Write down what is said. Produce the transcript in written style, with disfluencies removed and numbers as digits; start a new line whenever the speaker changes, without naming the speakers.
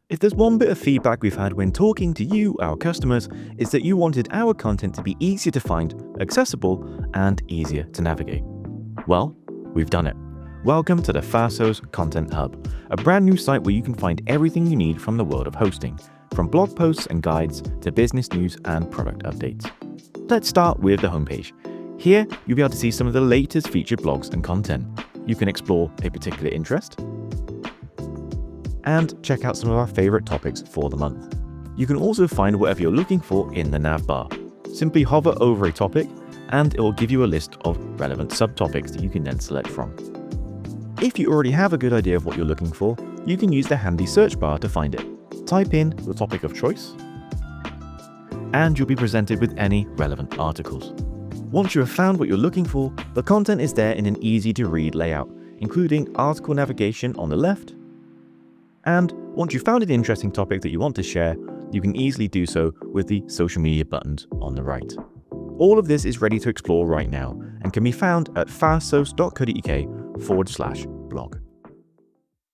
If there's one bit of feedback we've had when talking to you, our customers, is that you wanted our content to be easier to find, accessible, and easier to navigate. Well, we've done it. Welcome to the Fasthosts Content Hub, a brand new site where you can find everything you need from the world of hosting, from blog posts and guides to business news and product updates. Let's start with the homepage. Here, you'll be able to see some of the latest featured blogs and content. You can explore a particular interest and check out some of our favorite topics for the month. You can also find whatever you're looking for in the nav bar. Simply hover over a topic and it will give you a list of relevant subtopics that you can then select from. If you already have a good idea of what you're looking for, you can use the handy search bar to find it. Type in the topic of choice and you'll be presented with any relevant articles. Once you have found what you're looking for, the content is there in an easy to read layout, including article navigation on the left. And once you've found an interesting topic that you want to share, you can easily do so with the social media buttons on the right. All of this is ready to explore right now and can be found at fasthosts.co.uk/blog.